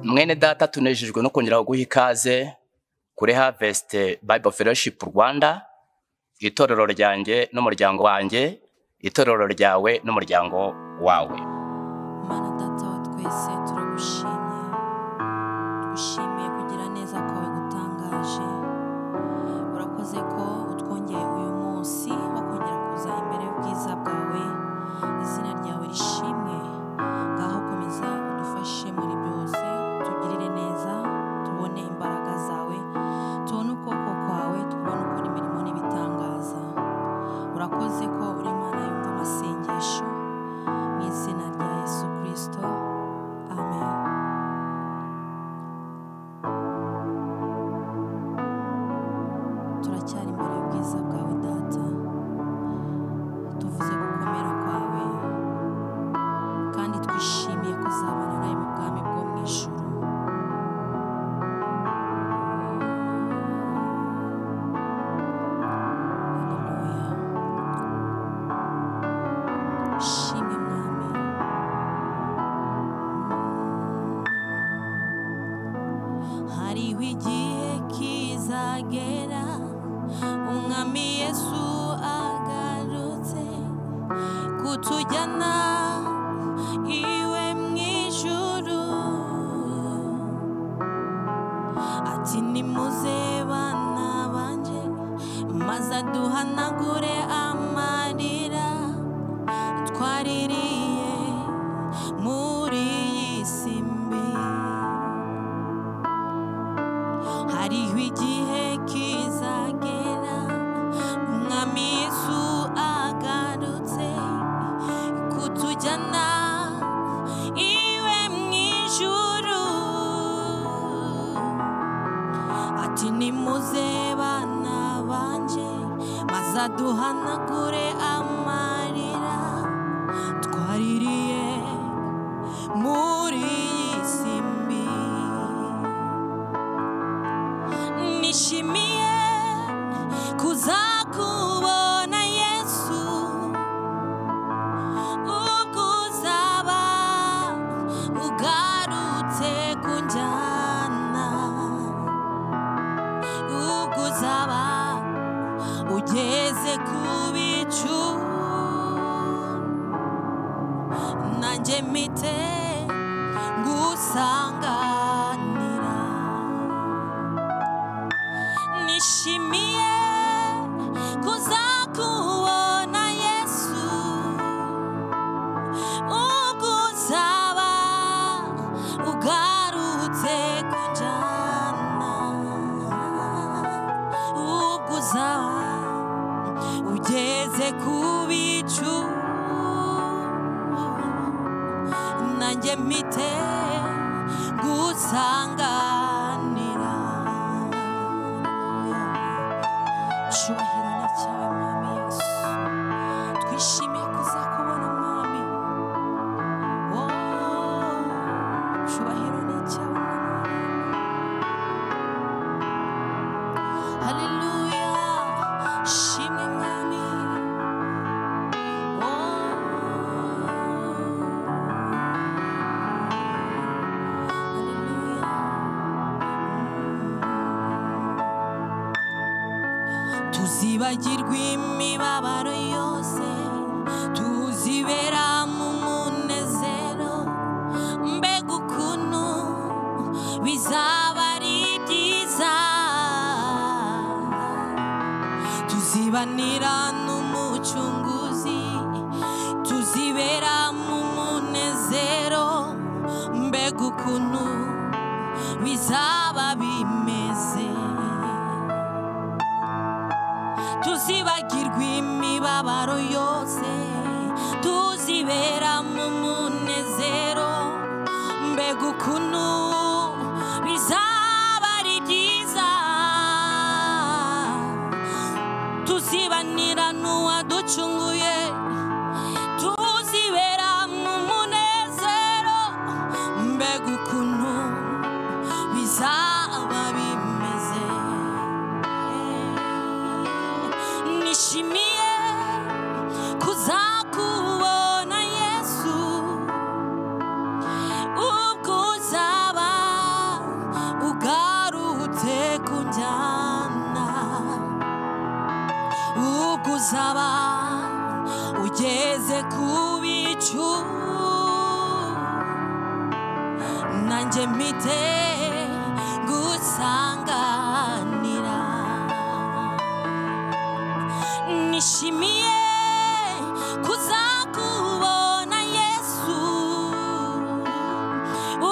Mwene data tunejejwe no kongera guha ikaze kuri Harvest Bible Fellowship Rwanda, itorero ryanjye n'umuryango wanjye, itorero ryawe n'umuryango wawe. Mana data wa twese turagushimye, tugushimiye kugira neza kwawe gutangaje. Urakoze ko utwongeye uyu munsi wo kongera kuza imbere y'ubwiza bwawe, izina ryawe rishimwe. Ngaho komeza udufashe muri byose, tugirire neza, tubone imbaraga zawe, tubone ukuboko kwawe, tubone ukora imirimo n'ibitangaza. Urakoze ko uri Imana yumva amasengesho, mu izina rya Yesu Kristo, amen. Turacyari imbere y'ubwiza bwawe data, tuvuze gukomera kwawe, kandi twishimiye kuzabana nawe mu bwami bwo mu ijuru. Haleluya. Shimwe mwami. Hariho igihe kizagera umwami Yesu agarutse kutujyana iwe mu ijuru. Ati nimuze bana banje, maze aduhanagure amarira twaririye muri iyi si mbi. Hariho igihe kizagera umwami Yesu agarutse kutujyana iwe mu ijuru. Ati nimuze bana banje, maze aduhanagure amarira twaririye muri iyi si mbi. Nishimiye kuzakubona Yesu, ubwo uzaba ugarutse kunjyana, ubwo uzaba ugeze ku bicu, nanjye mpite ngusanganira. Nishimiye kuzakubona Yesu, ubwo uzaba ugarutse kunjyana, ubwo uzaba ugeze ku bicu, nanjye mpite ngusanganira. Cyubahiro ni cyawe mwami Yesu, twishimiye kuzakubona mwami. Cyubahiro ni cyawe mwami. Haleluya, shimwe mwami. Tuzibagirwa imibabaro yose, tuzibera mu munezero. Mbega ukuntu bizaba ari byiza, tuzibanira n'umucunguzi, tuzibera mu munezero. Mbega ukuntu bizaba bimeze, tuzibagirwa imibabaro yose, tuzibera mu munezero. Mbega ukuntu bizaba ari byiza, tuzibanira n'uwaducunguye, tuzibera mu munezero. Mbega ukuntu bizaba bimeze. Nishimiye kuzakubona Yesu, ubwo uzaba uzaba ugeze ku bicu nanjye mpite gusanganira nishimiye kuzakubona Yesu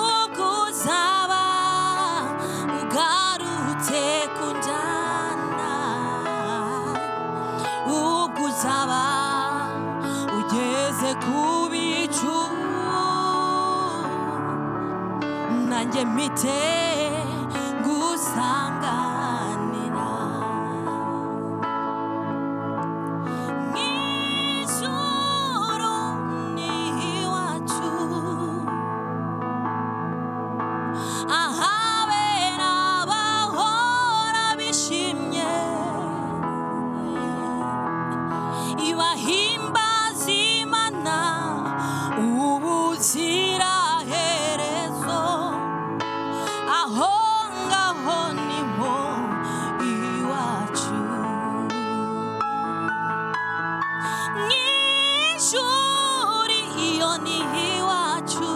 ubwo uzaba ugarutse kunjyana ubwo uzaba ugeze ku bicu nanjye mpite gusanganira mw'ijuru ni iwacu ahabera abahora bishimye ibahimbaza Imana ubuziraherezo aho ngaho niho iwacu mw'ijuru iyo ni iwacu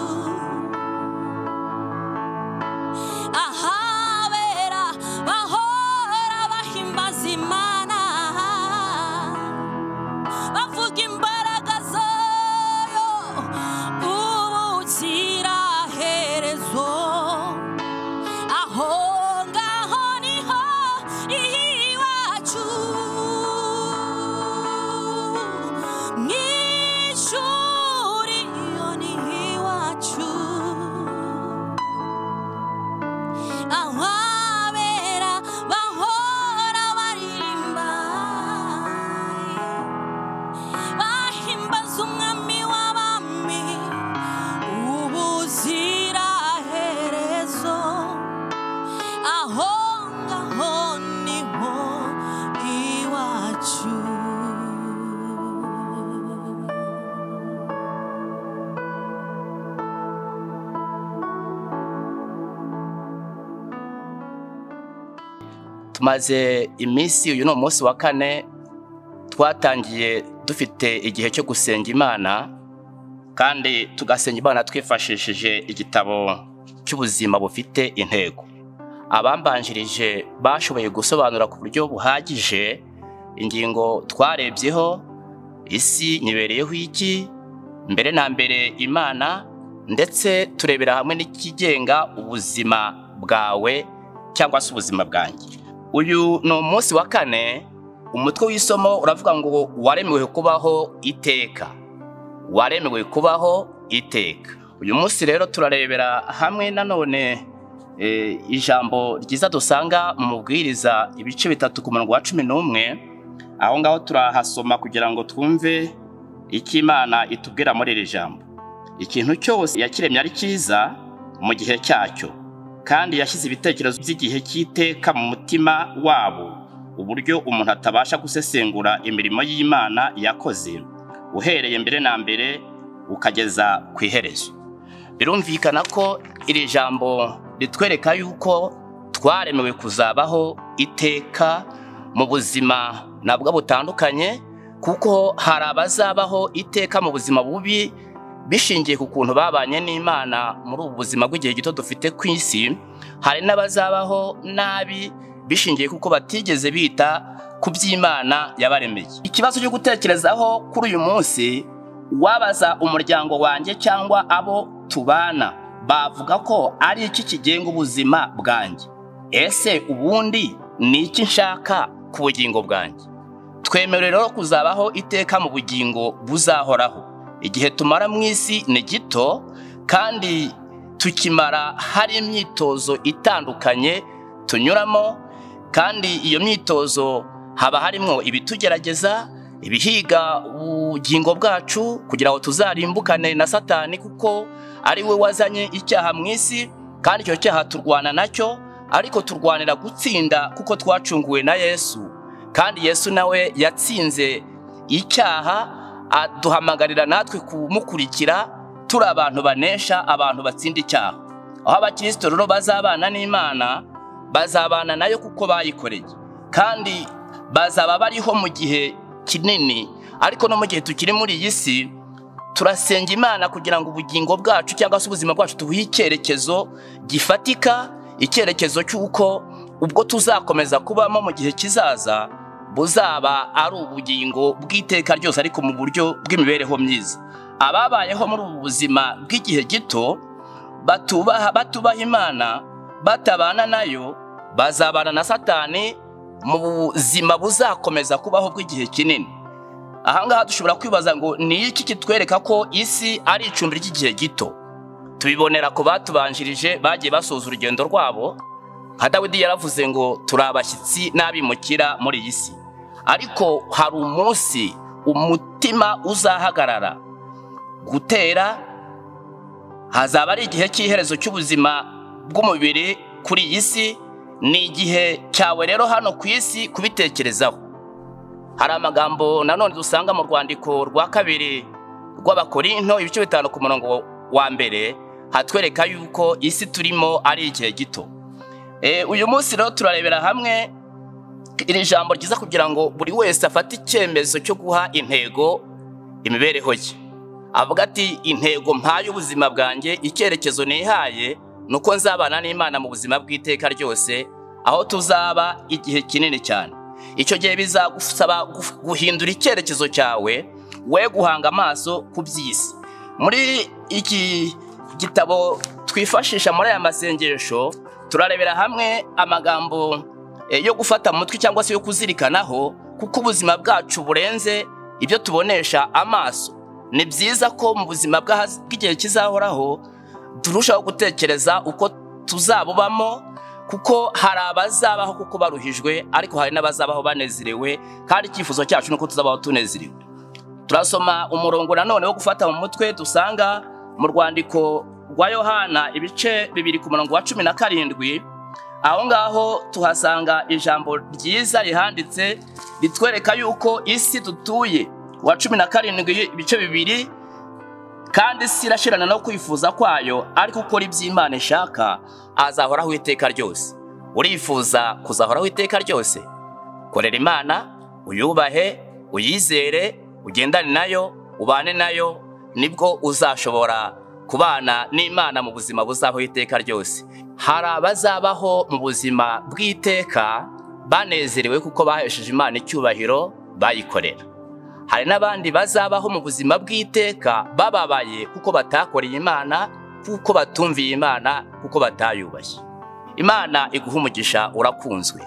ahabera bahora bahimbaza Imana bavuga imbaraga zayo ubuziraherezo aho ngaho niho iwacu mw'ijuru iyo ni iwacu ahabera bahora baririmba bahimbaza umwami w'abami ubuziraherezo aho ngaho niho iwacu tumaze iminsi, uyu ni umunsi wa kane twatangiye dufite igihe cyo gusenga Imana, kandi tugasenga Imana twifashishije igitabo cy'ubuzima bufite intego. Abambanjirije bashoboye gusobanura ku buryo buhagije ingingo twarebyeho: isi nyibereyeho iki, mbere na mbere Imana, ndetse turebera hamwe n'ikigenga ubuzima bwawe cyangwa se ubuzima bwanjye. Uyu ni umunsi wa kane, umutwe w'isomo uravuga ngo waremewe kubaho iteka. Waremewe kubaho iteka. Uyu munsi rero turarebera hamwe nanone ijambo ryiza dusanga mu mubwiriza ibice 3 ku murongo wa 11. Aho ngaho turahasoma kugira ngo twumve icyo Imana itubwira muri iri jambo. Ikintu cyose yakiremye ari cyiza mu gihe cyacyo, kandi yashyize ibitekerezo by'igihe cy'iteka mu mutima wabo, uburyo umuntu atabasha gusesengura imirimo y'Imana yakoze uhereye mbere na mbere ukageza ku iherezo. Birumvikana ko iri jambo ritwereka yuko twaremewe kuzabaho iteka mu buzima nabwo butandukanye, kuko hari abazabaho iteka mu buzima bubi bishingiye ku kuntu babanye n'Imana muri ubu buzima bw'igihe gito dufite ku isi. Hari n'abazabaho nabi bishingiye kuko batigeze bita ku by'Imana yabaremeye. Ikibazo cyo gutekerezaho kuri uyu munsi, wabaza umuryango wanjye cyangwa abo tubana, bavuga ko ari iki kigenga ubuzima bwanjye. Ese ubundi ni iki nshaka ku bugingo bwanjye? Twemerewe rero kuzabaho iteka mu bugingo buzahoraho. Igihe tumara mu isi ni gito, kandi tukimara hari imyitozo itandukanye tunyuramo, kandi iyo myitozo haba harimo ibitugerageza, ibihiga ubugingo bwacu kugira ngo tuzarimbukane na Satani, kuko ari we wazanye icyaha mu isi, kandi icyo cyaha turwana nacyo, ariko turwanira gutsinda kuko twacunguwe na Yesu. Kandi Yesu nawe yatsinze icyaha, aduhamagarira natwe kumukurikira turi abantu banesha, abantu batsinda icyaha. Aho abakristo rero bazabana n'Imana, bazabana nayo kuko bayikoreye, kandi bazaba bariho mu gihe kinini, ariko no mu gihe tukiri muri iyi si turasenga Imana kugira ngo ubugingo bwacu cyangwa se ubuzima bwacu tubuhe icyerekezo gifatika, icyerekezo cy'uko ubwo tuzakomeza kubamo mu gihe kizaza buzaba ari ubugingo bw'iteka ryose, ariko mu buryo bw'imibereho myiza. Ababayeho muri ubu buzima bw'igihe gito batubaha Imana, batabana nayo, bazabana na Satani mu buzima buzakomeza kubaho bw'igihe kinini. Ahangaha dushobora kwibaza ngo ni iki kitwereka ko isi ari icumbi ry'igihe gito? Tubibonera ko batubanjirije bagiye basoza urugendo rwabo. Nka Dawidi yaravuze ngo turi abashyitsi n'abimukira muri iyi si, ariko hari umunsi umutima uzahagarara gutera, hazaba ari igihe cy'iherezo cy'ubuzima bw'umubiri kuri iyi si. Ni igihe cyawe rero hano ku isi kubitekerezaho. Hari amagambo nanone dusanga mu rwandiko rwa 2 rw'Abakorinto ibice 5 ku murongo wa mbere, hatwereka yuko isi turimo ari igihe gito. Uyu munsi rero turarebera hamwe iri jambo ryiza kugira ngo buri wese afate icyemezo cyo guha intego imibereho ye. Avuga ati intego mpaye ubuzima bwanjye, icyerekezo nihaye nuko nzabana n'Imana mu buzima bw'iteka ryose, aho tuzaba igihe kinini cyane. Icyo gihe bizagusaba guhindura icyerekezo cyawe, we guhanga amaso ku by'isi. Muri iki gitabo twifashisha muri aya masengesho turarebera hamwe amagambo yo gufata mu mutwe cyangwa se yo kuzirikanaho, kuko ubuzima bwacu burenze ibyo tubonesha amaso. Ni byiza ko mu buzima bw'igihe kizahoraho turushaho gutekereza uko tuzabubamo, kuko hari abazabaho kuko baruhijwe, ariko hari n'abazabaho banezerewe, kandi icyifuzo cyacu nuko tuzabaho tunezerewe. Turasoma umurongo nanone wo gufata mu mutwe dusanga mu rwandiko rwa Yohana ibice 2 ku murongo wa 17. Aho ngaho tuhasanga ijambo ryiza rihanditse ritwereka yuko isi dutuye wa 17 ibice 2, kandi isi irashirana no kwifuza kwayo, ariko ukora iby'Imana ishaka azahoraho iteka ryose. Urifuza kuzahoraho iteka ryose? Korera Imana, uyubahe, uyizere, ugendane nayo, ubane nayo, nibwo uzashobora kubana n'Imana mu buzima buzaho iteka ryose. Hari abazabaho mu buzima bw'iteka banezerewe kuko bahesheje Imana icyubahiro bayikorera. Hari n'abandi bazabaho mu buzima bw'iteka bababaye kuko batakoreye Imana, kuko batumviye Imana, kuko batayubashye. Imana iguha umugisha, urakunzwe.